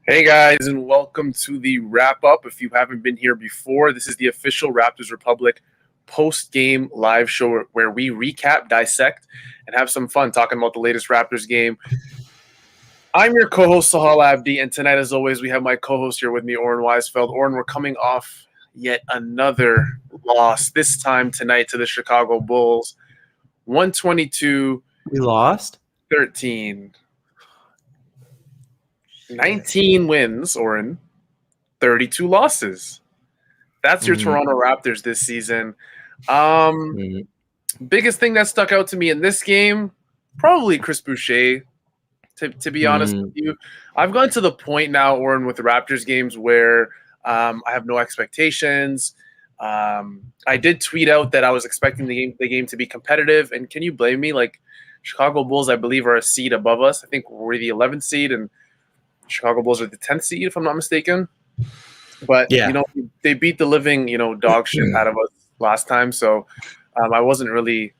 Hey guys, and welcome to the wrap up. If you haven't been here before, this is the official Raptors Republic post game live show where we recap, dissect, and have some fun talking about the latest Raptors game. I'm your co host, Sahal Abdi, and tonight, as always, we have my co host here with me, Oren Weisfeld. Oren, we're coming off yet another loss, this time tonight to the Chicago Bulls 122. We lost? 13. 19 wins, Oren, 32 losses. That's your Toronto Raptors this season. Biggest thing that stuck out to me in this game, probably Chris Boucher, to be honest with you. I've gone to the point now, Oren, with the Raptors games where I have no expectations. I did tweet out that I was expecting the game to be competitive, and can you blame me? Like, Chicago Bulls, I believe, are a seed above us. I think we're the 11th seed, and Chicago Bulls are the 10th seed, if I'm not mistaken. But, they beat the living, dog shit out of us last time. So I wasn't really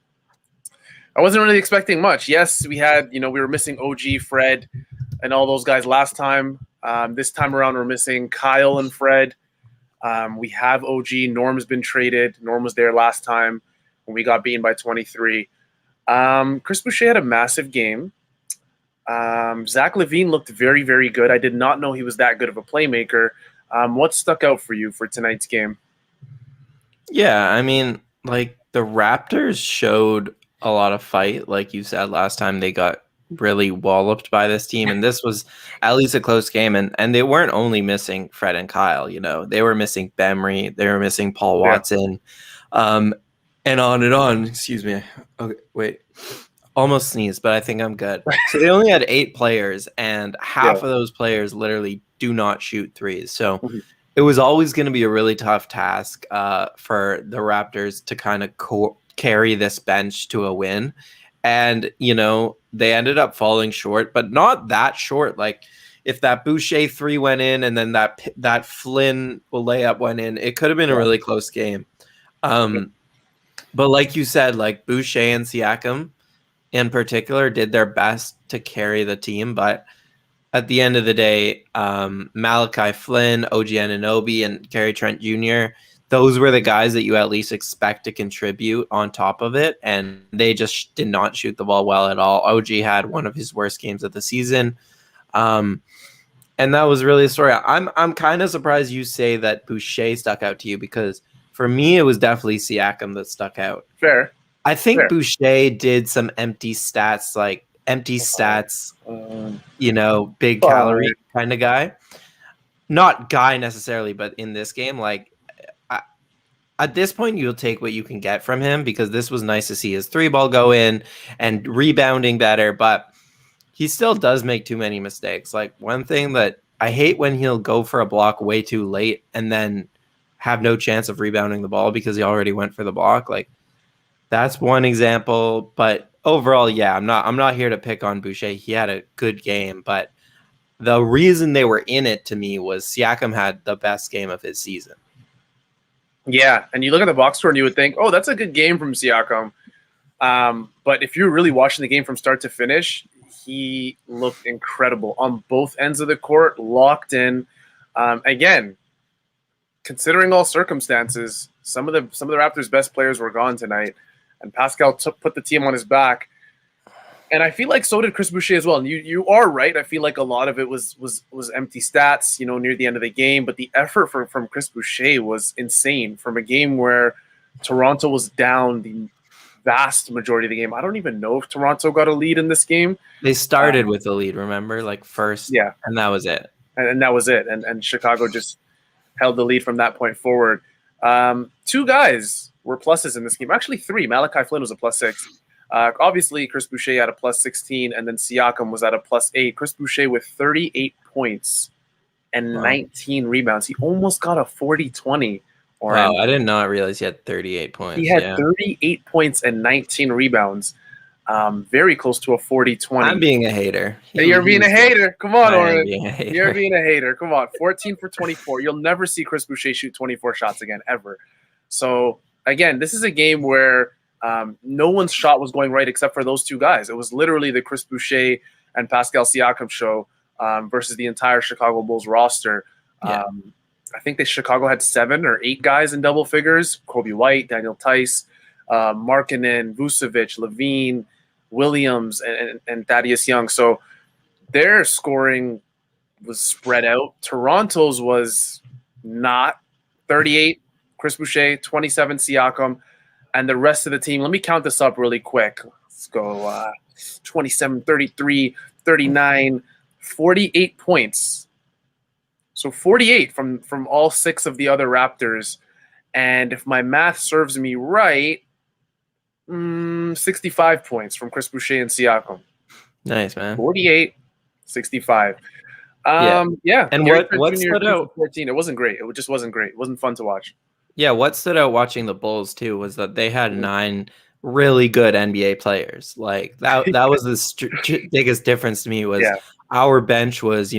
expecting much. Yes, we had, we were missing OG, Fred, and all those guys last time. This time around, we're missing Kyle and Fred. We have OG. Norm's been traded. Norm was there last time when we got beaten by 23. Chris Boucher had a massive game. Zach LaVine looked very, very good. I did not know he was that good of a playmaker. What stuck out for you for tonight's game? Yeah, I mean, the Raptors showed a lot of fight. Like you said, last time they got really walloped by this team, and this was at least a close game. And they weren't only missing Fred and Kyle, they were missing Bemry, they were missing Paul Watson, and on. Excuse me. Okay, wait. Almost sneezed, but I think I'm good. So they only had 8 players, and half of those players literally do not shoot threes. So it was always going to be a really tough task for the Raptors to kind of carry this bench to a win. And, they ended up falling short, but not that short. Like, if that Boucher 3 went in and then that Flynn layup went in, it could have been a really close game. But like you said, like Boucher and Siakam in particular did their best to carry the team, but at the end of the day, Malachi Flynn, OG Anunoby, and Gary Trent Jr., those were the guys that you at least expect to contribute on top of it, and they just did not shoot the ball well at all. OG had one of his worst games of the season, and that was really the story. I'm kind of surprised you say that Boucher stuck out to you, because for me, it was definitely Siakam that stuck out. Fair. I think Boucher did some empty stats, big calorie kind of guy. Not guy necessarily, but in this game, at this point, you'll take what you can get from him, because this was nice to see his 3-ball go in and rebounding better, but he still does make too many mistakes. Like, one thing that I hate when he'll go for a block way too late and then have no chance of rebounding the ball because he already went for the block. Like, that's one example, but overall, yeah, I'm not here to pick on Boucher. He had a good game, but the reason they were in it to me was Siakam had the best game of his season. Yeah, and you look at the box score and you would think, oh, that's a good game from Siakam. But if you're really watching the game from start to finish, he looked incredible on both ends of the court, locked in. Again, considering all circumstances, some of the Raptors' best players were gone tonight, and Pascal put the team on his back. And I feel like so did Chris Boucher as well. And you are right. I feel like a lot of it was empty stats, near the end of the game. But the effort from Chris Boucher was insane from a game where Toronto was down the vast majority of the game. I don't even know if Toronto got a lead in this game. They started with the lead, remember? First. Yeah. And that was it. And that was it. And Chicago just held the lead from that point forward. 2 guys were pluses in this game. Actually, 3. Malachi Flynn was a +6. Obviously, Chris Boucher had a +16, and then Siakam was at a +8. Chris Boucher with 38 points and 19 rebounds. He almost got a 40-20. Wow, I did not realize he had 38 points. He had 38 points and 19 rebounds. Very close to a 40-20. I'm being a hater. You're being a hater. Come on, Oren. You're being a hater. Come on. 14 for 24. You'll never see Chris Boucher shoot 24 shots again, ever. So, again, this is a game where no one's shot was going right except for those 2 guys. It was literally the Chris Boucher and Pascal Siakam show. versus the entire Chicago Bulls roster. Yeah. I think Chicago had 7 or 8 guys in double figures: Kobe White, Daniel Tice, Markkanen, Vucevic, Levine, Williams, and Thaddeus Young. So their scoring was spread out. Toronto's was not. 38, Chris Boucher, 27, Siakam, and the rest of the team. Let me count this up really quick. Let's go 27, 33, 39, 48 points. So 48 from all 6 of the other Raptors. And if my math serves me right, 65 points from Chris Boucher and Siakam. Nice, man. 48, 65. Yeah. And what stood out? 14. It wasn't great. It just wasn't great. It wasn't fun to watch. Yeah, what stood out watching the Bulls too was that they had 9 really good NBA players. Like that was the biggest difference to me was our bench was,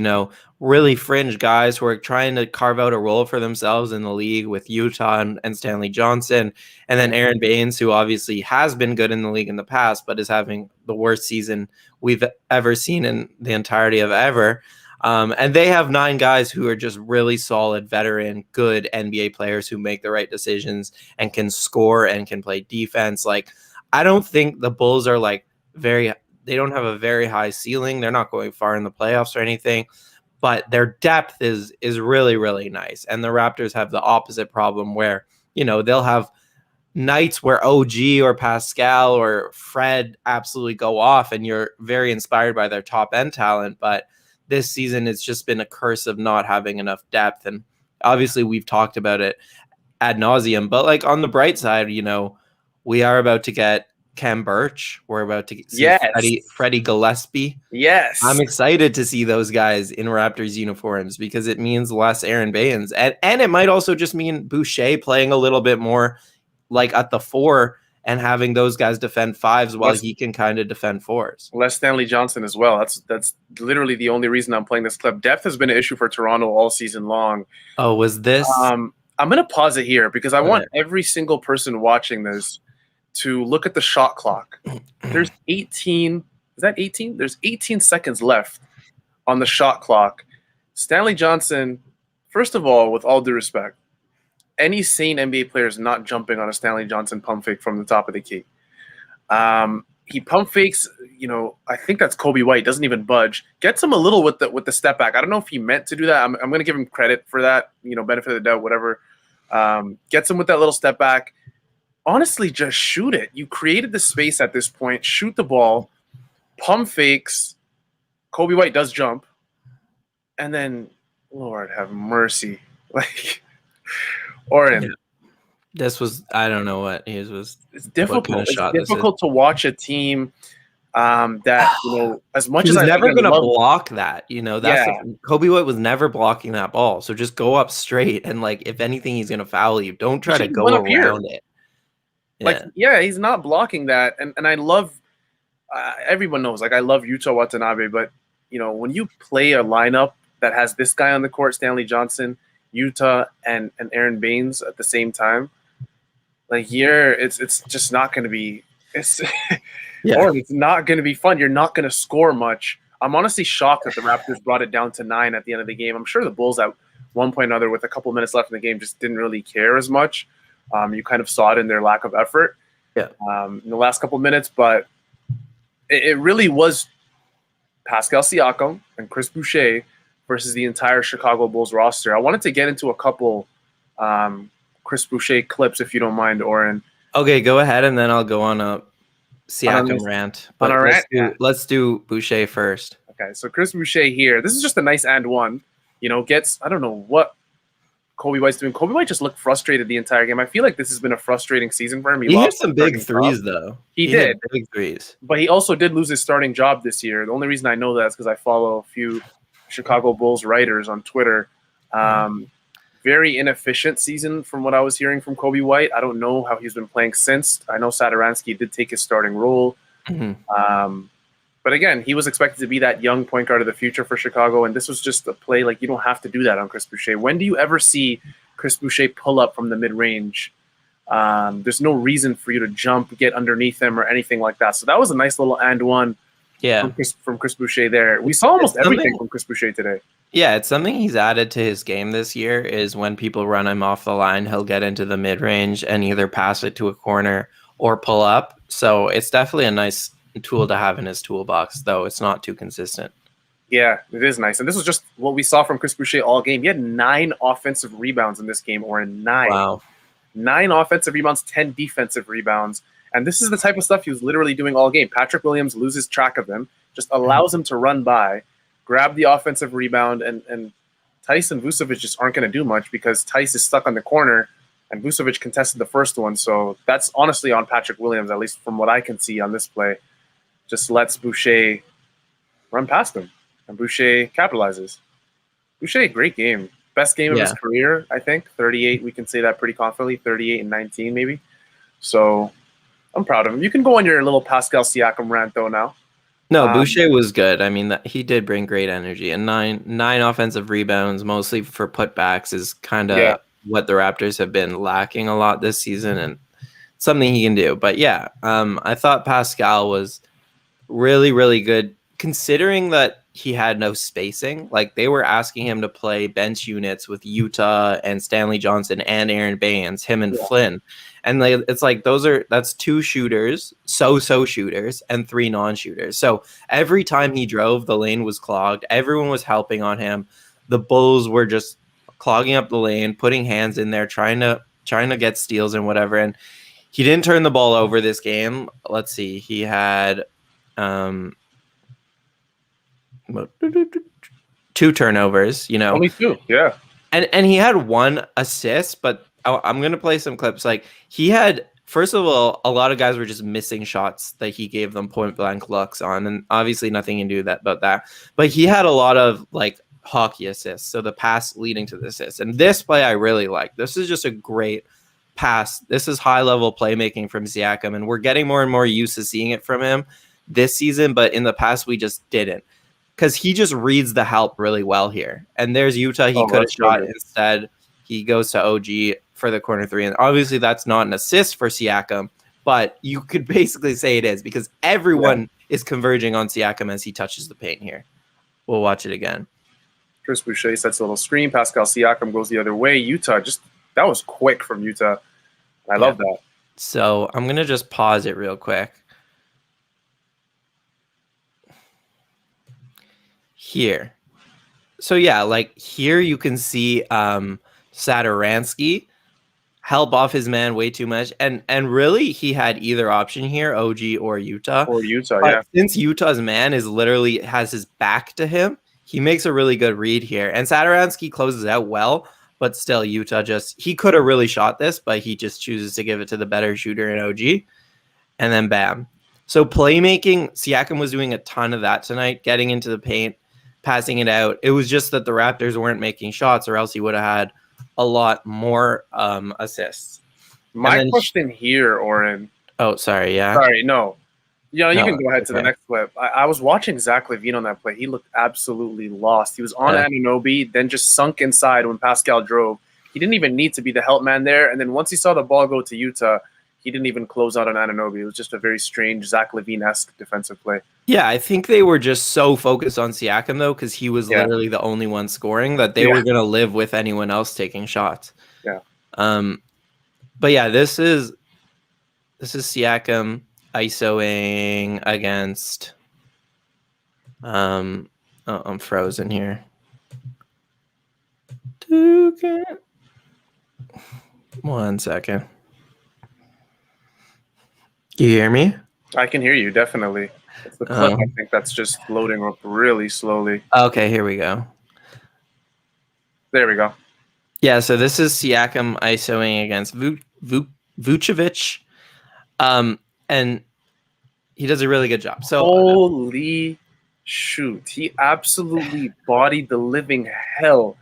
really fringe guys who are trying to carve out a role for themselves in the league with Utah and Stanley Johnson, and then Aaron Baines, who obviously has been good in the league in the past, but is having the worst season we've ever seen in the entirety of ever. And they have 9 guys who are just really solid, veteran, good NBA players who make the right decisions and can score and can play defense. Like, I don't think the Bulls are they don't have a very high ceiling. They're not going far in the playoffs or anything, but their depth is really, really nice. And the Raptors have the opposite problem where, they'll have nights where OG or Pascal or Fred absolutely go off and you're very inspired by their top end talent. But this season, it's just been a curse of not having enough depth. And obviously we've talked about it ad nauseum, but like on the bright side, we are about to get Cam Birch. We're about to see Freddie Gillespie. Yes. I'm excited to see those guys in Raptors uniforms because it means less Aaron Baines. And it might also just mean Boucher playing a little bit more like at the 4 and having those guys defend 5s while he can kind of defend 4s. Less Stanley Johnson as well. That's literally the only reason I'm playing this clip. Depth has been an issue for Toronto all season long. Oh, was this? I'm going to pause it here because I want every single person watching this to look at the shot clock. There's 18. Is that 18? There's 18 seconds left on the shot clock. Stanley Johnson, first of all, with all due respect, any sane NBA player is not jumping on a Stanley Johnson pump fake from the top of the key. He pump fakes, I think that's Kobe White, doesn't even budge. Gets him a little with the step back. I don't know if he meant to do that. I'm going to give him credit for that, benefit of the doubt, whatever. Gets him with that little step back. Honestly, just shoot it. You created the space at this point. Shoot the ball. Pump fakes. Kobe White does jump. And then, Lord have mercy. Like, Oren. This was, I don't know what his was. It's difficult. It's difficult to watch a team that, as much as I'm never going to block that. Kobe White was never blocking that ball. So just go up straight. And, like, if anything, he's going to foul you. Don't try to go around it. He's not blocking that. And I love, everyone knows, I love Yuta Watanabe. But, when you play a lineup that has this guy on the court, Stanley Johnson, Yuta, and Aaron Baines at the same time, it's just not going to be it's not going to be fun. You're not going to score much. I'm honestly shocked that the Raptors brought it down to 9 at the end of the game. I'm sure the Bulls at one point or another with a couple minutes left in the game just didn't really care as much. You kind of saw it in their lack of effort in the last couple minutes, but it really was Pascal Siakam and Chris Boucher versus the entire Chicago Bulls roster. I wanted to get into a couple Chris Boucher clips, if you don't mind, Oren. Okay, go ahead, and then I'll go on a Siakam rant. But let's do Boucher first. Okay, so Chris Boucher here. This is just a nice and one. Gets, I don't know what Kobe White's doing. Kobe White just looked frustrated the entire game. I feel like this has been a frustrating season for him. He hit some big threes, though. He did. Big threes. But he also did lose his starting job this year. The only reason I know that is because I follow a few Chicago Bulls writers on Twitter. Very inefficient season from what I was hearing from Kobe White. I don't know how he's been playing since. I know Satoransky did take his starting role. But again, he was expected to be that young point guard of the future for Chicago, and this was just a play you don't have to do that on Chris Boucher. When do you ever see Chris Boucher pull up from the mid-range? There's no reason for you to jump, get underneath him, or anything like that. So that was a nice little and one Yeah. from Chris Boucher there. We saw almost It's everything from Chris Boucher today. Yeah, it's something he's added to his game this year is when people run him off the line, he'll get into the mid-range and either pass it to a corner or pull up. So it's definitely a nice tool to have in his toolbox, though it's not too consistent. Yeah, it is nice. And this was just what we saw from Chris Boucher all game. He had 9 offensive rebounds in this game, or 9. Wow. 9 offensive rebounds, 10 defensive rebounds. And this is the type of stuff he was literally doing all game. Patrick Williams loses track of him, just allows him to run by, grab the offensive rebound, and Tice and Vucevic just aren't going to do much because Tice is stuck on the corner and Vucevic contested the first one. So that's honestly on Patrick Williams, at least from what I can see on this play. Just lets Boucher run past him, and Boucher capitalizes. Boucher, great game. Best game of his career, I think. 38, we can say that pretty confidently. 38 and 19 maybe. So I'm proud of him. You can go on your little Pascal Siakam rant, though, now. No, Boucher was good. I mean, he did bring great energy, and nine offensive rebounds, mostly for putbacks, is kind of what the Raptors have been lacking a lot this season, and something he can do. But yeah, I thought Pascal was really, really good, considering that he had no spacing. Like, they were asking him to play bench units with Utah and Stanley Johnson and Aaron Baines, him and Flynn. And it's like that's 2 shooters, so shooters, and 3 non-shooters. So every time he drove, the lane was clogged. Everyone was helping on him. The Bulls were just clogging up the lane, putting hands in there, trying to get steals and whatever. And he didn't turn the ball over this game. Let's see, he had 2 turnovers. Only 2, yeah. And he had 1 assist, but I'm going to play some clips. Like, he had, first of all, a lot of guys were just missing shots that he gave them point blank looks on. And obviously nothing can do about that. But he had a lot of like hockey assists. So the pass leading to the assist. And this play I really like. This is just a great pass. This is high level playmaking from Siakam. And we're getting more and more used to seeing it from him this season. But in the past, we just didn't. Because he just reads the help really well here. And there's Utah. He could have shot instead. He goes to OG for the corner 3. And obviously that's not an assist for Siakam, but you could basically say it is because everyone is converging on Siakam as he touches the paint here. We'll watch it again. Chris Boucher sets a little screen. Pascal Siakam goes the other way. Utah, that was quick from Utah. I love that. So I'm going to just pause it real quick. Here. So yeah, like here you can see Satoransky help off his man way too much, and really he had either option here, OG or Utah. But since Utah's man is literally has his back to him, he makes a really good read here, and Satoransky closes out well. But still, Utah he could have really shot this, but he just chooses to give it to the better shooter in OG, and then bam. So playmaking, Siakam was doing a ton of that tonight, getting into the paint, passing it out. It was just that the Raptors weren't making shots, or else he would have had a lot more assists. My question here, Oren. Oh, sorry. Yeah. Sorry. No. Yeah, you can go ahead to the next clip. I was watching Zach LaVine on that play. He looked absolutely lost. He was on Anunoby, then just sunk inside when Pascal drove. He didn't even need to be the help man there. And then once he saw the ball go to Utah, he didn't even close out on Anunoby. It was just a very strange Zach LaVine-esque defensive play. Yeah, I think they were just so focused on Siakam, though, because he was literally the only one scoring, that they were going to live with anyone else taking shots. Yeah. But yeah, this is Siakam ISOing against I'm frozen here. One second. Can you hear me? I can hear you, definitely. It's the clip, I think, that's just loading up really slowly. Okay, here we go. There we go. Yeah, so this is Siakam ISOing against Vucevic. And he does a really good job. So holy shoot. He absolutely bodied the living hell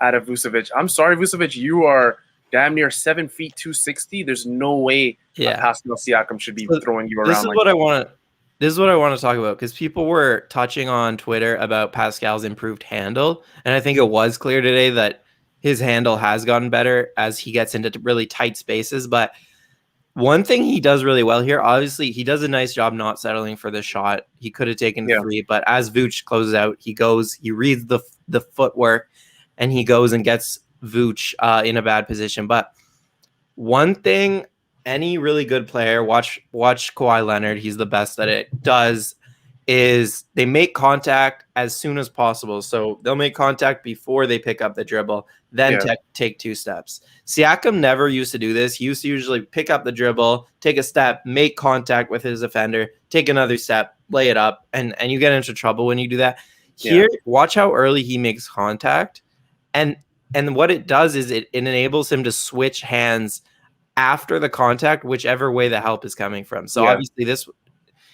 out of Vucevic. I'm sorry, Vucevic, you are damn near 7 feet 260. There's no way Pascal Siakam should be throwing you around. This is what I want to talk about, because people were touching on Twitter about Pascal's improved handle, and I think it was clear today that his handle has gotten better as he gets into really tight spaces. But One thing he does really well here, obviously, he does a nice job not settling for the shot. He could have taken Yeah. 3, but as Vooch closes out, he reads the footwork, and he goes and gets Vooch in a bad position. But one thing, any really good player, watch Kawhi Leonard, he's the best at it, does is they make contact as soon as possible. So they'll make contact before they pick up the dribble, then take 2 steps. Siakam never used to do this. He used to usually pick up the dribble, take a step, make contact with his defender, take another step, lay it up, and you get into trouble when you do that. Here, watch how early he makes contact, and what it does is it enables him to switch hands after the contact, whichever way the help is coming from. So obviously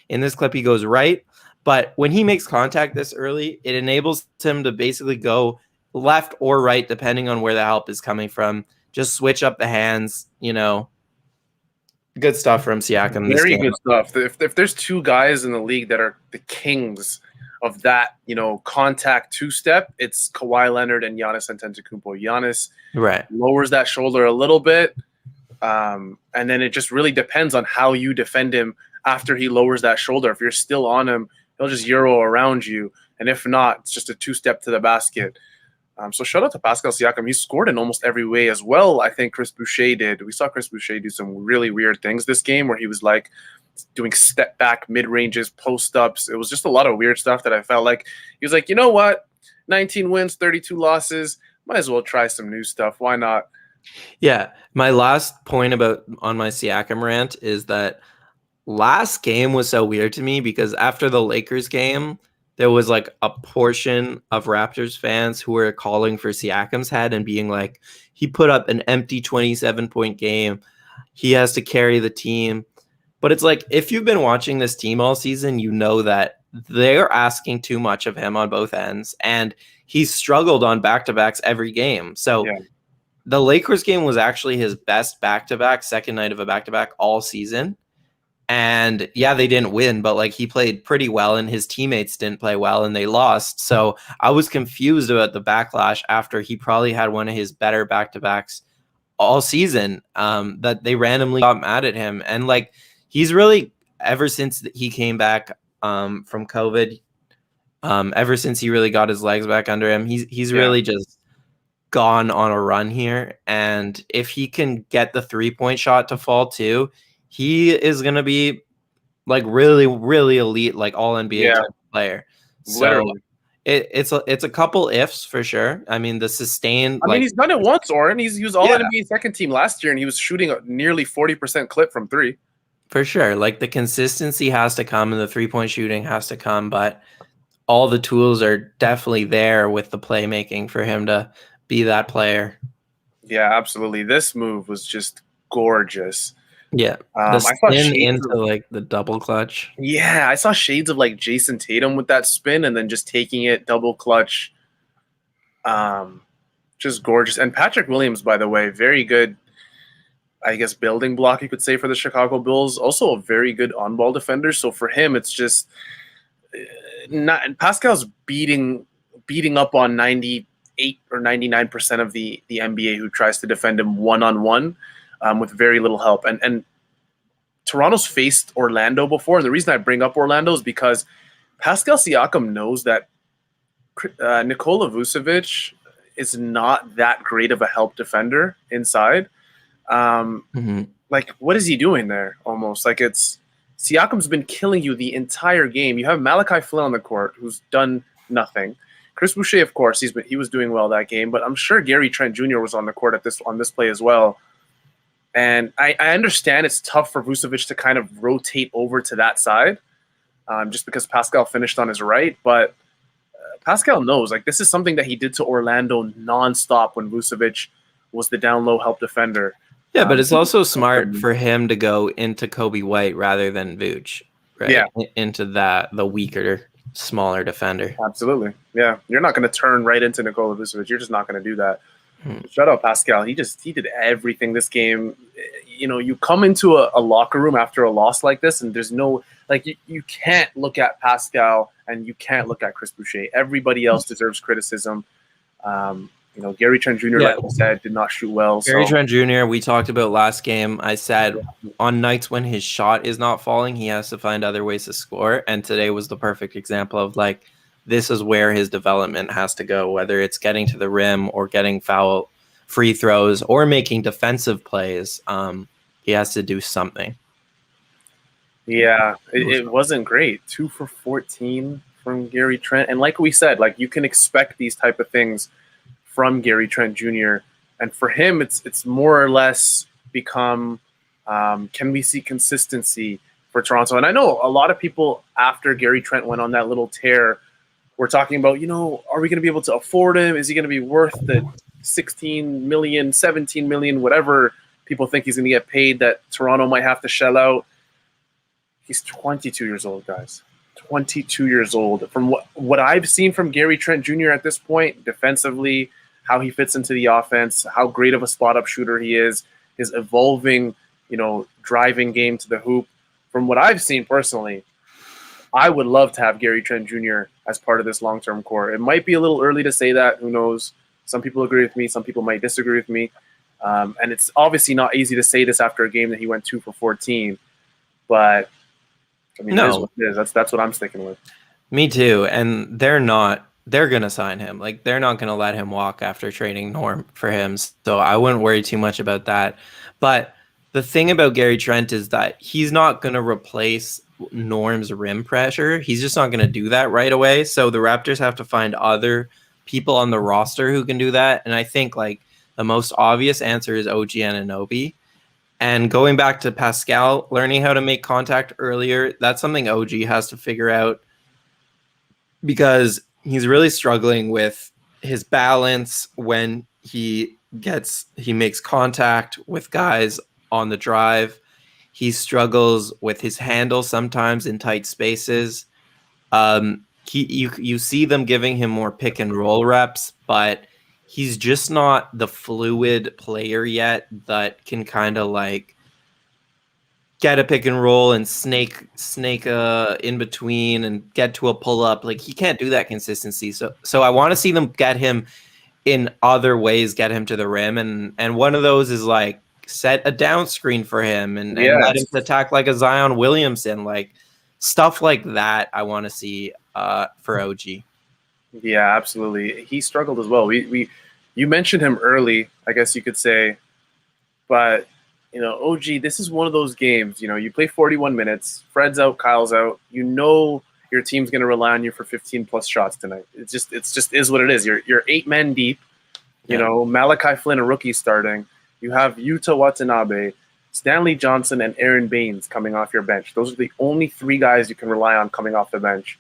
in this clip, he goes right, but when he makes contact this early, it enables him to basically go left or right, depending on where the help is coming from. Just switch up the hands, Good stuff from Siakam. Very good stuff. If there's 2 guys in the league that are the kings of that, contact 2-step, it's Kawhi Leonard and Giannis Antetokounmpo. Giannis lowers that shoulder a little bit, and then it just really depends on how you defend him after he lowers that shoulder. If you're still on him, he'll just Euro around you, and if not, it's just a 2-step to the basket. So shout out to Pascal Siakam. He scored in almost every way as well. I think Chris Boucher did. We saw Chris Boucher do some really weird things this game where he was like doing step back mid-ranges, post-ups. It was just a lot of weird stuff that I felt like he was like, you know what? 19 wins, 32 losses. Might as well try some new stuff. Why not? Yeah. My last point on my Siakam rant is that last game was so weird to me because after the Lakers game, there was like a portion of Raptors fans who were calling for Siakam's head and being like, he put up an empty 27-point game. He has to carry the team. But it's like, if you've been watching this team all season, you know that they're asking too much of him on both ends. And he's struggled on back-to-backs every game. So the Lakers game was actually his best back-to-back, second night of a back-to-back all season. And they didn't win, but like he played pretty well and his teammates didn't play well and they lost. So I was confused about the backlash after he probably had one of his better back-to-backs all season, that they randomly got mad at him. And like, he's really, ever since he came back from COVID, ever since he really got his legs back under him, he's really just gone on a run here. And if he can get the 3-point shot to fall too, he is going to be like really, really elite, like all NBA type player. So it's a couple ifs for sure. I mean, the sustained. I mean, he's done it once, Oren. He was all NBA second team last year, and he was shooting a nearly 40% clip from 3. For sure. Like the consistency has to come and the 3-point shooting has to come, but all the tools are definitely there with the playmaking for him to be that player. Yeah, absolutely. This move was just gorgeous. Yeah, the spin into like the double clutch. Yeah, I saw shades of like Jason Tatum with that spin and then just taking it double clutch. Just gorgeous. And Patrick Williams, by the way, very good, I guess, building block, you could say, for the Chicago Bulls. Also a very good on-ball defender. So for him, it's just not. And Pascal's beating up on 98 or 99% of the NBA who tries to defend him one-on-one. With very little help. And Toronto's faced Orlando before. And the reason I bring up Orlando is because Pascal Siakam knows that Nikola Vucevic is not that great of a help defender inside. Like, what is he doing there almost? Like, Siakam's been killing you the entire game. You have Malachi Flynn on the court who's done nothing. Chris Boucher, of course, he was doing well that game. But I'm sure Gary Trent Jr. was on the court on this play as well. And I understand it's tough for Vucevic to kind of rotate over to that side just because Pascal finished on his right. But Pascal knows, like, this is something that he did to Orlando nonstop when Vucevic was the down low help defender. Yeah, but it's also smart for him to go into Kobe White rather than Vooch, right? Yeah. Into the weaker, smaller defender. Absolutely. Yeah. You're not going to turn right into Nikola Vucevic. You're just not going to do that. Shout out Pascal. He did everything this game. You know, you come into a locker room after a loss like this, and there's no, like, you can't look at Pascal and you can't look at Chris Boucher. Everybody else deserves criticism. Gary Trent Jr., like we said, did not shoot well. Gary Trent Jr., we talked about last game. I said on nights when his shot is not falling, he has to find other ways to score. And today was the perfect example of like, this is where his development has to go, whether it's getting to the rim or getting foul free throws or making defensive plays. He has to do something. Yeah, it wasn't great. 2 for 14 from Gary Trent. And like we said, like you can expect these type of things from Gary Trent Jr. And for him, it's more or less become, can we see consistency for Toronto? And I know a lot of people after Gary Trent went on that little tear were talking about, are we going to be able to afford him? Is he going to be worth the 16 million, 17 million, whatever people think he's going to get paid that Toronto might have to shell out? He's 22 years old, guys. 22 years old. From what I've seen from Gary Trent Jr. at this point, defensively, how he fits into the offense, how great of a spot-up shooter he is, his evolving, driving game to the hoop. From what I've seen personally, I would love to have Gary Trent Jr. as part of this long-term core. It might be a little early to say that. Who knows? Some people agree with me. Some people might disagree with me. And it's obviously not easy to say this after a game that he went 2 for 14. But I mean, no. It is. That's what I'm sticking with. Me too. And they're going to sign him. Like, they're not going to let him walk after trading Norm for him. So I wouldn't worry too much about that. But the thing about Gary Trent is that he's not going to replace Norm's rim pressure. He's just not going to do that right away. So the Raptors have to find other people on the roster who can do that. And I think, like, the most obvious answer is OG Anunoby. And going back to Pascal, learning how to make contact earlier, that's something OG has to figure out because he's really struggling with his balance when he makes contact with guys on the drive. He struggles with his handle sometimes in tight spaces. You see them giving him more pick and roll reps, but he's just not the fluid player yet that can kind of like get a pick and roll and snake in between and get to a pull up. Like, he can't do that consistency. So I want to see them get him in other ways, get him to the rim. And one of those is like set a down screen for him and let him attack like a Zion Williamson, like stuff like that. I want to see for OG. Yeah, absolutely. He struggled as well. You mentioned him early, I guess you could say, but OG, this is one of those games. You play 41 minutes. Fred's out, Kyle's out. Your team's going to rely on you for 15 plus shots tonight. It just is what it is. You're 8 men deep. Malachi Flynn, a rookie, starting. You have Yuta Watanabe, Stanley Johnson, and Aaron Baines coming off your bench. Those are the only 3 guys you can rely on coming off the bench.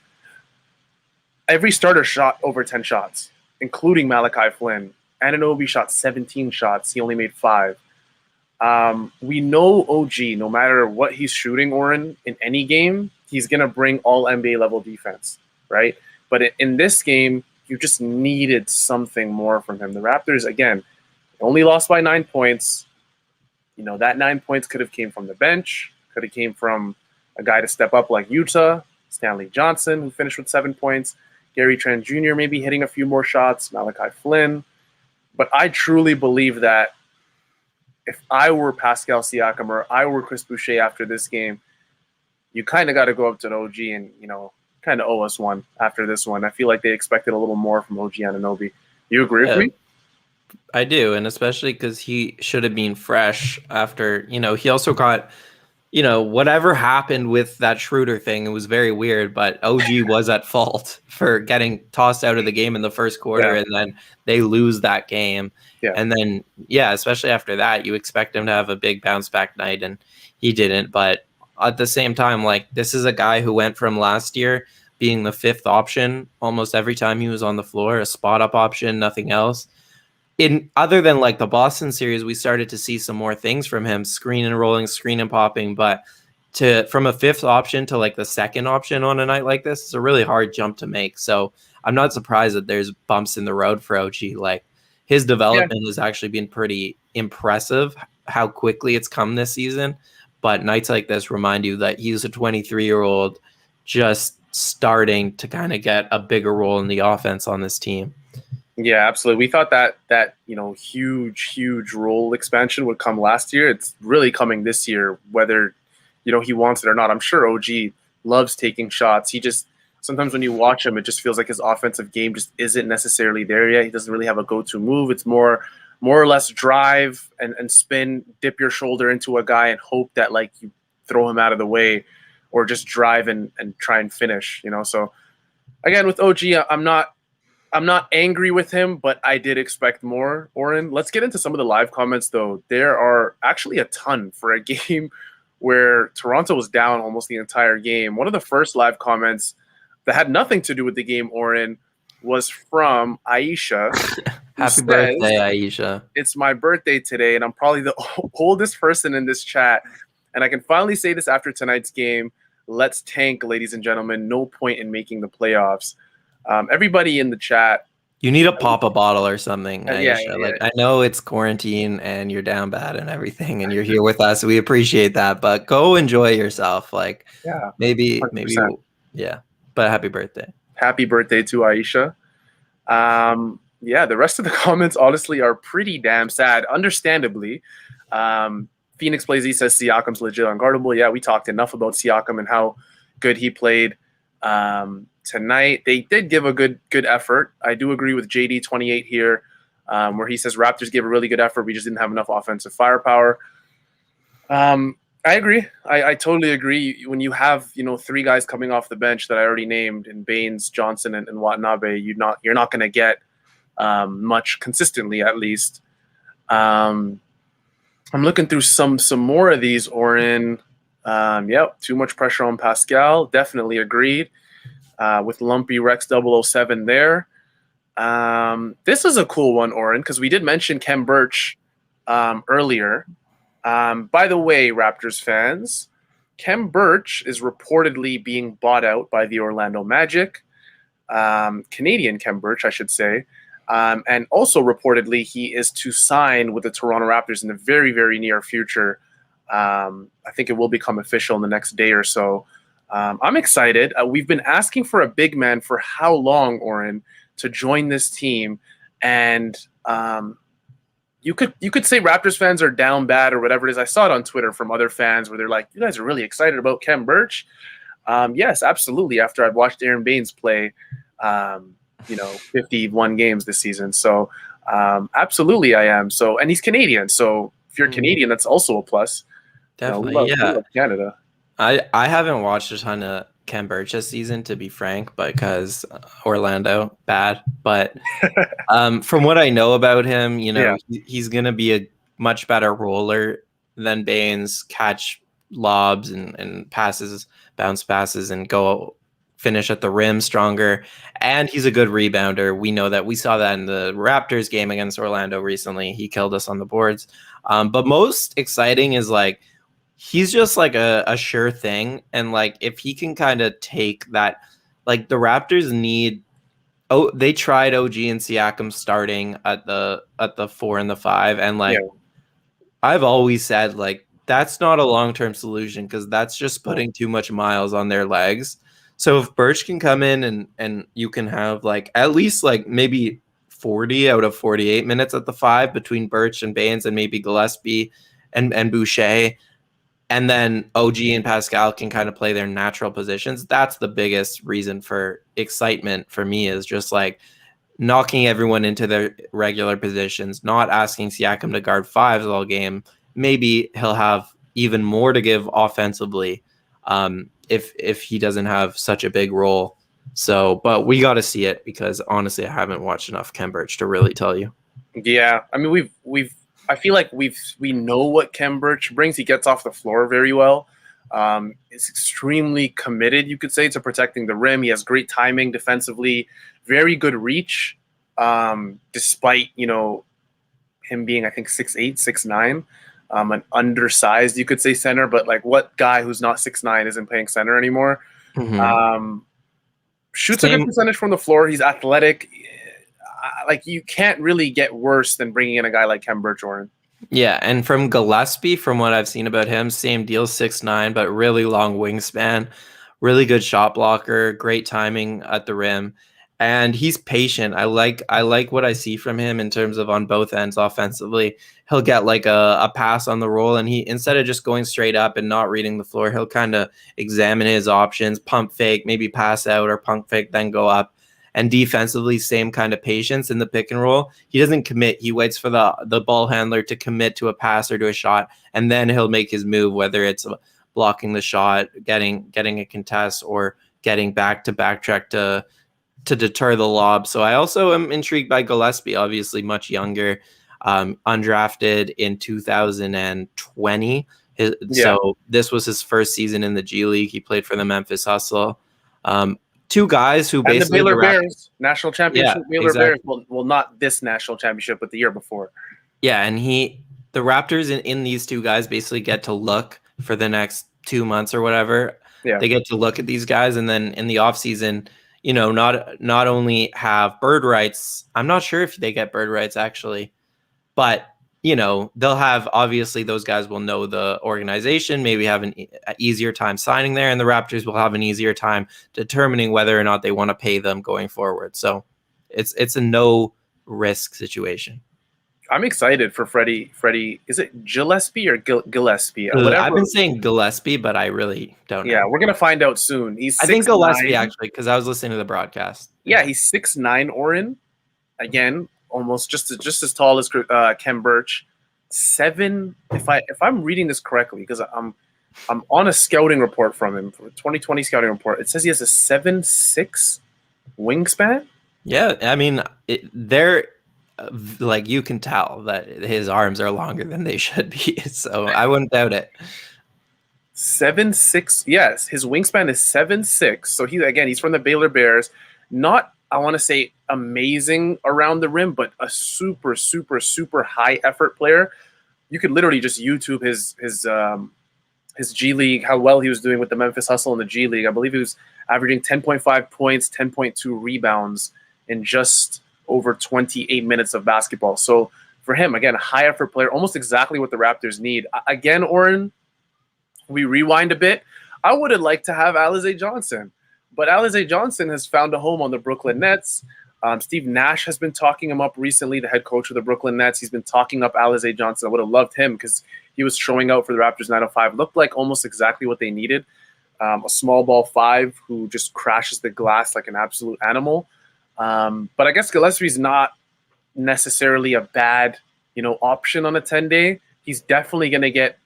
Every starter shot over 10 shots, including Malachi Flynn. Anunoby shot 17 shots. He only made 5. We know OG, no matter what he's shooting, Oren, in any game, he's going to bring all NBA level defense, right? But in this game, you just needed something more from him. The Raptors, again, only lost by 9 points. That 9 points could have came from the bench, could have came from a guy to step up like Yuta, Stanley Johnson, who finished with 7 points, Gary Trent Jr. maybe hitting a few more shots, Malachi Flynn. But I truly believe that if I were Pascal Siakam or I were Chris Boucher after this game, you kind of got to go up to the OG and, kind of owe us one after this one. I feel like they expected a little more from OG Anunoby. You agree with me? I do, and especially because he should have been fresh after, he also got, whatever happened with that Schroeder thing, it was very weird, but OG was at fault for getting tossed out of the game in the first quarter, and then they lose that game. Yeah. And then, especially after that, you expect him to have a big bounce back night, and he didn't. But at the same time, like, this is a guy who went from last year being the 5th option almost every time he was on the floor, a spot up option, nothing else. Other than like the Boston series, we started to see some more things from him, screen and rolling, screen and popping, but from a 5th option to like the 2nd option on a night like this, it's a really hard jump to make. So I'm not surprised that there's bumps in the road for OG. Like, his development has actually been pretty impressive, how quickly it's come this season. But nights like this remind you that he's a 23-year-old just starting to kind of get a bigger role in the offense on this team. Yeah, absolutely. We thought that huge role expansion would come last year. It's really coming this year, whether he wants it or not. I'm sure OG loves taking shots. He just sometimes when you watch him, it just feels like his offensive game just isn't necessarily there yet. He doesn't really have a go-to move. It's more or less drive and spin, dip your shoulder into a guy and hope that like you throw him out of the way, or just drive and try and finish. So again with OG, I'm not angry with him, but I did expect more, Oren. Let's get into some of the live comments, though. There are actually a ton for a game where Toronto was down almost the entire game. One of the first live comments that had nothing to do with the game, Oren, was from Aisha. Happy birthday, Aisha. It's my birthday today, and I'm probably the oldest person in this chat. And I can finally say this after tonight's game. Let's tank, ladies and gentlemen. No point in making the playoffs. Everybody in the chat, you need to pop a bottle or something, Aisha. Yeah. Like, I know it's quarantine and you're down bad and everything, and you're here with us. We appreciate that, but go enjoy yourself. Like, yeah, maybe, yeah. But happy birthday! Happy birthday to Aisha. Yeah, the rest of the comments honestly are pretty damn sad, understandably. Phoenix Blazy says Siakam's legit unguardable. Yeah, we talked enough about Siakam and how good he played. Tonight they did give a good effort. I do agree with JD28 here, where he says Raptors gave a really good effort. We just didn't have enough offensive firepower. I agree. I totally agree. When you have three guys coming off the bench that I already named, in Baines, Johnson, and Watanabe, you're not going to get much consistently, at least. I'm looking through some more of these, Oren. Yep, too much pressure on Pascal. Definitely agreed. With Lumpy Rex 007 there. This is a cool one, Oren, because we did mention Kem Birch earlier. By the way, Raptors fans, Kem Birch is reportedly being bought out by the Orlando Magic. Canadian Kem Birch, I should say. And also reportedly, he is to sign with the Toronto Raptors in the very, very near future. I think it will become official in the next day or so. I'm excited. We've been asking for a big man for how long, Oren, to join this team, and you could say Raptors fans are down bad or whatever it is. I saw it on Twitter from other fans where they're like, "You guys are really excited about Kem Birch." Yes, absolutely. After I've watched Aaron Baines play, 51 games this season, so absolutely I am. So, and he's Canadian, so if you're Canadian, that's also a plus. Definitely, we love Canada. I haven't watched a ton of Kem Birch this season, to be frank, because Orlando bad. But from what I know about him, he's going to be a much better roller than Baines, catch lobs and passes, bounce passes, and go finish at the rim stronger. And he's a good rebounder. We know that. We saw that in the Raptors game against Orlando recently. He killed us on the boards. But most exciting is like, he's just like a sure thing. And like, if he can kind of take that, like the Raptors need, they tried OG and Siakam starting at the 4 and the 5. And like, I've always said, like, that's not a long-term solution, because that's just putting too much miles on their legs. So if Birch can come in and you can have like, at least like maybe 40 out of 48 minutes at the 5 between Birch and Baines and maybe Gillespie and Boucher, and then OG and Pascal can kind of play their natural positions. That's the biggest reason for excitement for me, is just like knocking everyone into their regular positions, not asking Siakam to guard 5s all game. Maybe he'll have even more to give offensively if he doesn't have such a big role. So, but we got to see it, because honestly, I haven't watched enough Kem Birch to really tell you. Yeah, I mean, I feel like we know what Kem Birch brings. He gets off the floor very well. Is extremely committed, you could say, to protecting the rim. He has great timing defensively, very good reach, despite him being, I think, 6'8", 6'9", an undersized, you could say, center. But like, what guy who's not 6'9" isn't playing center anymore? Mm-hmm. Shoots a good percentage from the floor. He's athletic. Like, you can't really get worse than bringing in a guy like Kem Birch, Oren. Yeah, and from Gillespie, from what I've seen about him, same deal, 6'9", but really long wingspan, really good shot blocker, great timing at the rim. and he's patient. I like what I see from him in terms of on both ends offensively. He'll get like a pass on the roll, and he, instead of just going straight up and not reading the floor, he'll kind of examine his options, pump fake, maybe pass out or pump fake, then go up. And defensively, same kind of patience in the pick and roll. He doesn't commit. He waits for the ball handler to commit to a pass or to a shot, and then he'll make his move, whether it's blocking the shot, getting a contest, or getting back to backtrack to deter the lob. So I also am intrigued by Gillespie, obviously much younger, undrafted in 2020. So this was his first season in the G League. He played for the Memphis Hustle. Two guys who and basically the Baylor Bears national championship. Yeah, Baylor exactly. Bears, well, not this national championship, but the year before. Yeah, and the Raptors in these two guys basically get to look for the next 2 months or whatever. Yeah. They get to look at these guys, and then in the offseason, not only have bird rights. I'm not sure if they get bird rights actually, but they'll have, obviously those guys will know the organization, maybe have an easier time signing there, and the Raptors will have an easier time determining whether or not they want to pay them going forward. So it's a no risk situation. I'm excited for Freddie. Is it Gillespie or Gillespie? Whatever. I've been saying Gillespie, but I really don't know. Yeah, we're gonna find out soon. I think Gillespie actually, because I was listening to the broadcast. Yeah, he's 6'9", Oren. Again, almost just as tall as Kem Birch. 7. If I'm reading this correctly, because I'm on a scouting report from him, for 2020 scouting report. It says he has a 7'6" wingspan. Yeah, I mean, they're like, you can tell that his arms are longer than they should be. So I wouldn't doubt it. 7'6". Yes, his wingspan is 7'6". So he's from the Baylor Bears. Not, I want to say, amazing around the rim, but a super, super, super high effort player. You could literally just YouTube his G League, how well he was doing with the Memphis Hustle in the G League. I believe he was averaging 10.5 points, 10.2 rebounds in just over 28 minutes of basketball. So for him, again, a high effort player, almost exactly what the Raptors need. Again, Oren, we rewind a bit. I would have liked to have Alize Johnson, but Alize Johnson has found a home on the Brooklyn Nets. Steve Nash has been talking him up recently, the head coach of the Brooklyn Nets. He's been talking up Alize Johnson. I would have loved him because he was showing out for the Raptors 905. Looked like almost exactly what they needed. A small ball 5 who just crashes the glass like an absolute animal. But I guess Gillespie's not necessarily a bad, option on a 10-day. He's definitely going to get,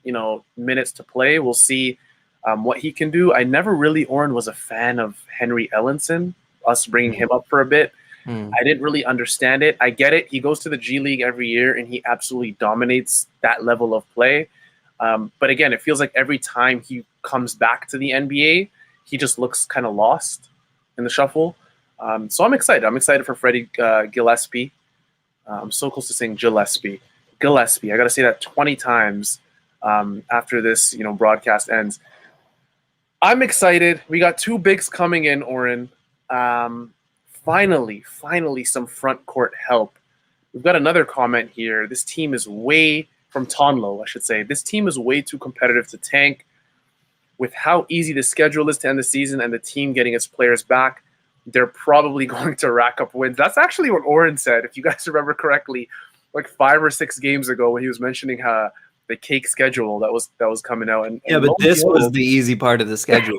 minutes to play. We'll see what he can do. I never really, Oren, was a fan of Henry Ellenson, us bringing him up for a bit. I didn't really understand it. I get it. He goes to the G League every year, and he absolutely dominates that level of play. But again, it feels like every time he comes back to the NBA, he just looks kind of lost in the shuffle. So I'm excited. I'm excited for Freddie Gillespie. I'm so close to saying Gillespie. Gillespie. I got to say that 20 times after this, broadcast ends. I'm excited. We got 2 bigs coming in, Oren. Finally, some front court help. We've got another comment here. This team is from Tonlo, I should say. This team is way too competitive to tank. With how easy the schedule is to end the season and the team getting its players back, they're probably going to rack up wins. That's actually what Oren said, if you guys remember correctly, like 5 or 6 games ago when he was mentioning the cake schedule that was coming out. And but this was the easy part of the schedule.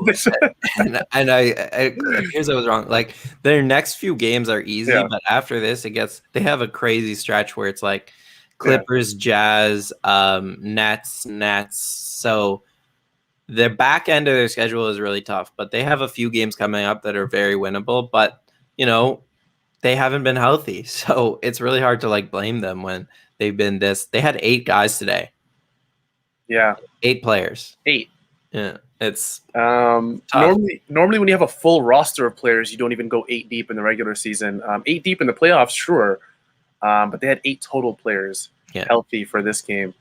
and I here's what I was wrong. Like, their next few games are easy, but after this, they have a crazy stretch where it's like Clippers, Jazz, Nets. So the back end of their schedule is really tough, but they have a few games coming up that are very winnable, but they haven't been healthy. So it's really hard to blame them when they've been this. They had 8 guys today. Yeah. 8 players. 8. Yeah. It's normally when you have a full roster of players, you don't even go 8 deep in the regular season. 8 deep in the playoffs, sure. But they had 8 total players healthy for this game.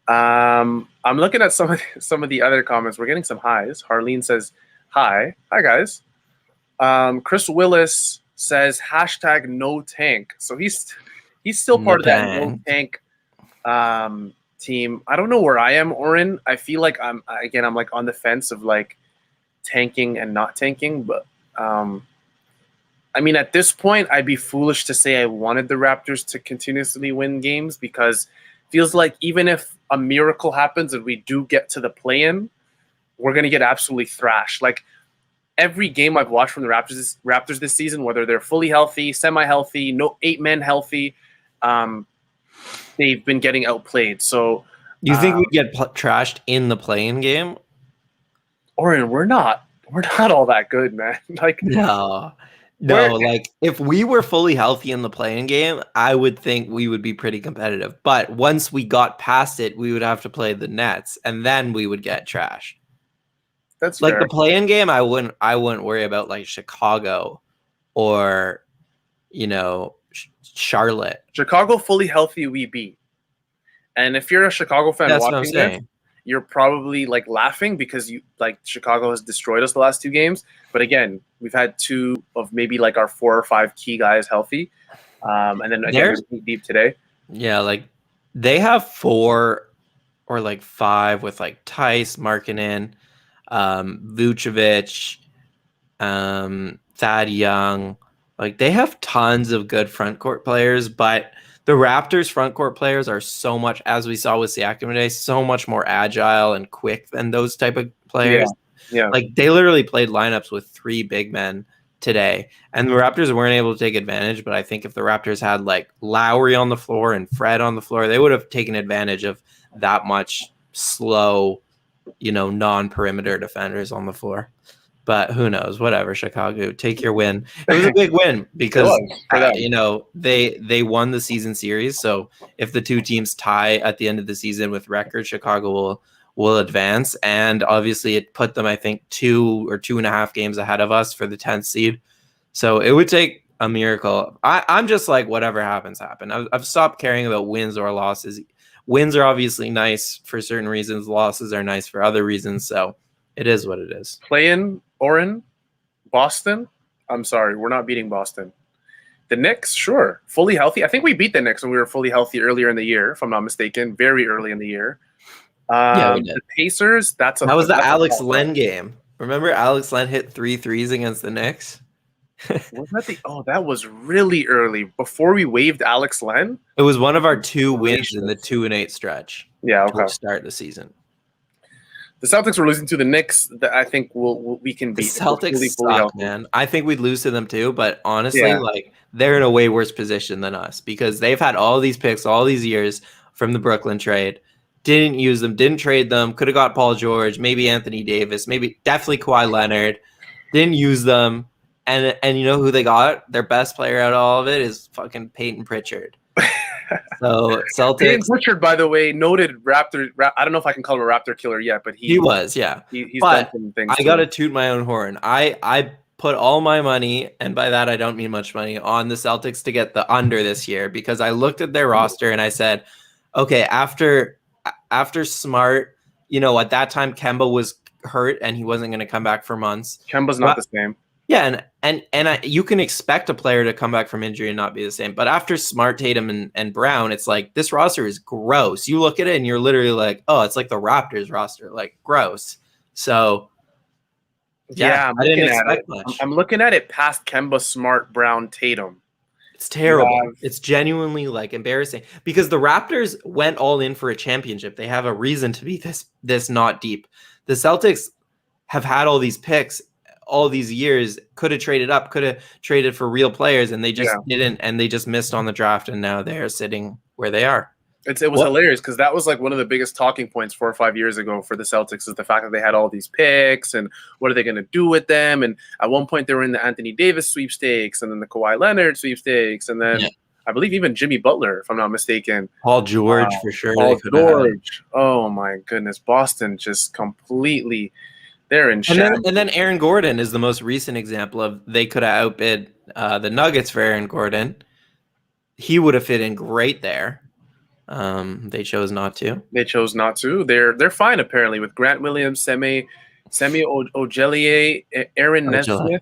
I'm looking at some of the other comments. We're getting some highs. Harleen says, hi guys. Chris Willis says #no tank. So he's still part of that no tank team. I don't know where I am, Oren. I feel like I'm like on the fence of like tanking and not tanking, but I mean, at this point, I'd be foolish to say I wanted the Raptors to continuously win games because it feels like even if a miracle happens and we do get to the play-in, we're going to get absolutely thrashed. Like every game I've watched from the Raptors this season, whether they're fully healthy, semi-healthy, no 8 men healthy, they've been getting outplayed. So you think we get trashed in the play-in game? Oren, we're not all that good, man. Like No, like if we were fully healthy in the play-in game, I would think we would be pretty competitive. But once we got past it, we would have to play the Nets, and then we would get trashed. That's like fair. The play-in game. I wouldn't worry about like Chicago or Charlotte. Chicago fully healthy, we beat. And if you're a Chicago fan watching this, you're probably like laughing because Chicago has destroyed us the last 2 games. But again, we've had 2 of maybe like our 4 or 5 key guys healthy. And then again, we're deep today. Yeah, like they have 4 or like 5 with like Tice, Markkanen, Vucevic, Thad Young. Like they have tons of good front court players, but the Raptors front court players are so much, as we saw with Siakam today, so much more agile and quick than those type of players. Yeah. Like they literally played lineups with 3 big men today, and the Raptors weren't able to take advantage. But I think if the Raptors had like Lowry on the floor and Fred on the floor, they would have taken advantage of that much slow, non-perimeter defenders on the floor. But who knows? Whatever, Chicago, take your win. It was a big win because they won the season series. So if the 2 teams tie at the end of the season with record, Chicago will advance, and obviously it put them, I think, 2 or 2.5 games ahead of us for the 10th seed. So it would take a miracle. I'm just like, whatever happens, happen. I've stopped caring about wins or losses. Wins are obviously nice for certain reasons. Losses are nice for other reasons. So it is what it is. Play-in, Oren, Boston. I'm sorry, we're not beating Boston. The Knicks, sure, fully healthy. I think we beat the Knicks when we were fully healthy earlier in the year, if I'm not mistaken, very early in the year. The Pacers, that was the Alex Len game. Remember Alex Len hit 3 threes against the Knicks? Was that that was really early before we waived Alex Len? It was one of our 2 wins in the 2-8 stretch. Yeah, okay. To start the season. The Celtics were losing to the Knicks. That I think we can beat. The Celtics suck, man. I think we'd lose to them too, but honestly, like they're in a way worse position than us because they've had all these picks all these years from the Brooklyn trade. Didn't use them, didn't trade them, could have got Paul George, maybe Anthony Davis, definitely Kawhi Leonard. Didn't use them. And you know who they got? Their best player out of all of it is fucking Peyton Pritchard. So Celtics. Peyton Pritchard, by the way, noted Raptor. I don't know if I can call him a Raptor killer yet, but he was, yeah. He's done some things. I gotta toot my own horn. I put all my money, and by that I don't mean much money, on the Celtics to get the under this year because I looked at their roster and I said, okay, after Smart, at that time Kemba was hurt and he wasn't going to come back for months. Kemba's not the same. Yeah, and you can expect a player to come back from injury and not be the same. But after Smart, Tatum, and Brown, it's like this roster is gross. You look at it and you're literally like, oh, it's like the Raptors roster, like gross. So yeah, I didn't expect much. I'm looking at it past Kemba, Smart, Brown, Tatum. It's terrible. It's genuinely like embarrassing because the Raptors went all in for a championship. They have a reason to be this not deep. The Celtics have had all these picks all these years, could have traded up, could have traded for real players, and they just didn't, and they just missed on the draft, and now they're sitting where they are. It was hilarious because that was like one of the biggest talking points 4 or 5 years ago for the Celtics is the fact that they had all these picks and what are they going to do with them? And at one point they were in the Anthony Davis sweepstakes and then the Kawhi Leonard sweepstakes and then I believe even Jimmy Butler, if I'm not mistaken. Paul George for sure. Paul George. Oh my goodness. Boston just completely... They're in shambles. And then Aaron Gordon is the most recent example of they could have outbid the Nuggets for Aaron Gordon. He would have fit in great there. They chose not to. They're fine apparently with Grant Williams, Semi Ojeleye, Aaron Nesmith,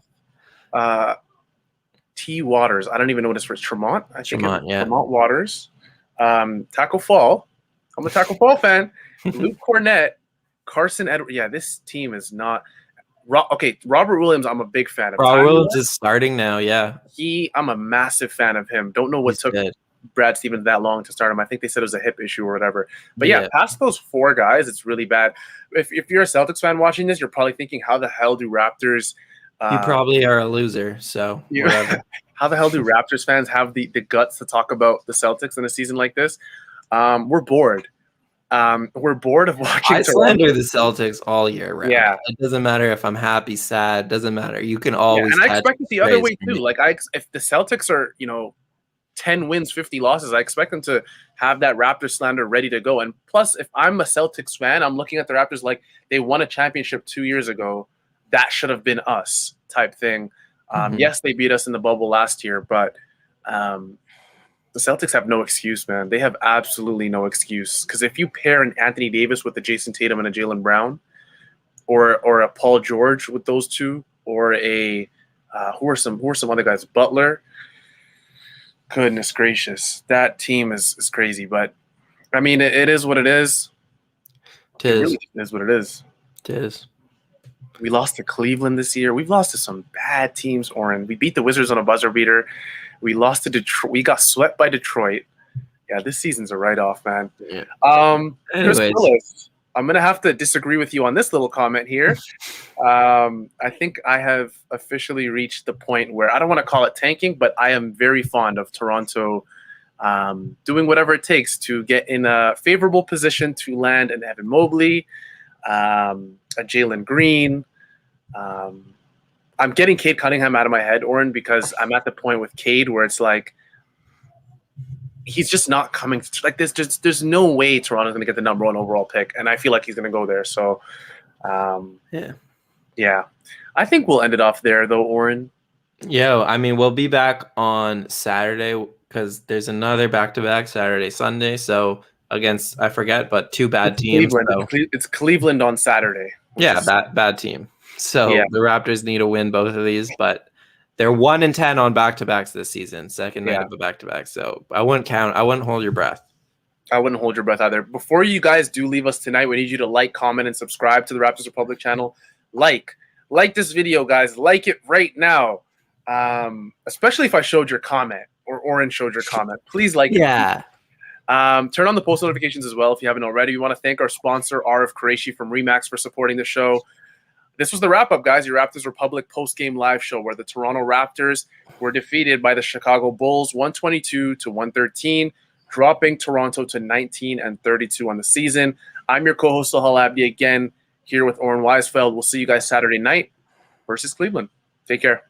T. Waters. I don't even know what his first Tremont. I think Tremont Waters. Taco Fall. I'm a Taco Fall fan. Luke Cornett. Carson Edwards. Yeah, this team is not. Robert Williams, I'm a big fan of. Robert Williams is starting now. Yeah, I'm a massive fan of him. Don't know what he's took good. Brad Stevens that long to start him. I think they said it was a hip issue or whatever. But yeah, past those 4 guys, it's really bad. If you're a Celtics fan watching this, you're probably thinking, how the hell do Raptors? You probably are a loser, so whatever. How the hell do Raptors fans have the guts to talk about the Celtics in a season like this? We're bored. We're bored of watching. I slander the Celtics all year round. Yeah, it doesn't matter if I'm happy, sad. Doesn't matter. You can always. And I expect it the other way too. Like if the Celtics are 10 wins, 50 losses, I expect them to have that Raptors slander ready to go. And plus, if I'm a Celtics fan, I'm looking at the Raptors like they won a championship 2 years ago. That should have been us type thing. Yes, they beat us in the bubble last year, but the Celtics have no excuse, man. They have absolutely no excuse. Because if you pair an Anthony Davis with a Jason Tatum and a Jaylen Brown, or a Paul George with those two, or a who are some other guys? Butler. Goodness gracious, that team is crazy. But I mean, it is what it is. It really is what it is. It is. We lost to Cleveland this year. We've lost to some bad teams, Oren. We beat the Wizards on a buzzer beater. We lost to Detroit. We got swept by Detroit. Yeah, this season's a write-off, man. Yeah. Chris Willis, I'm going to have to disagree with you on this little comment here. I think I have officially reached the point where I don't want to call it tanking, but I am very fond of Toronto doing whatever it takes to get in a favorable position to land an Evan Mobley, a Jalen Green. I'm getting Cade Cunningham out of my head, Oren, because I'm at the point with Cade where it's like he's just not coming. Like there's no way Toronto's going to get the number 1 overall pick, and I feel like he's going to go there. So, yeah. I think we'll end it off there, though, Oren. Yeah, I mean, we'll be back on Saturday because there's another back-to-back Saturday, Sunday. So against, I forget, but 2 bad teams. Cleveland. So. It's Cleveland on Saturday. Yeah, bad team. So the Raptors need to win both of these, but they're 1-10 on back-to-backs this season, second night of a back-to-back. So I wouldn't hold your breath. I wouldn't hold your breath either. Before you guys do leave us tonight, we need you to like, comment, and subscribe to the Raptors Republic channel. Like this video, guys. Like it right now. Especially if I showed your comment or Oren showed your comment. Please like it. Yeah. Turn on the post notifications as well if you haven't already. We want to thank our sponsor, Arif Qureshi from Remax, for supporting the show. This was the wrap-up, guys, your Raptors Republic post-game live show where the Toronto Raptors were defeated by the Chicago Bulls 122-113, dropping Toronto to 19-32 on the season. I'm your co-host, Sahal Abdi, again, here with Oren Weisfeld. We'll see you guys Saturday night versus Cleveland. Take care.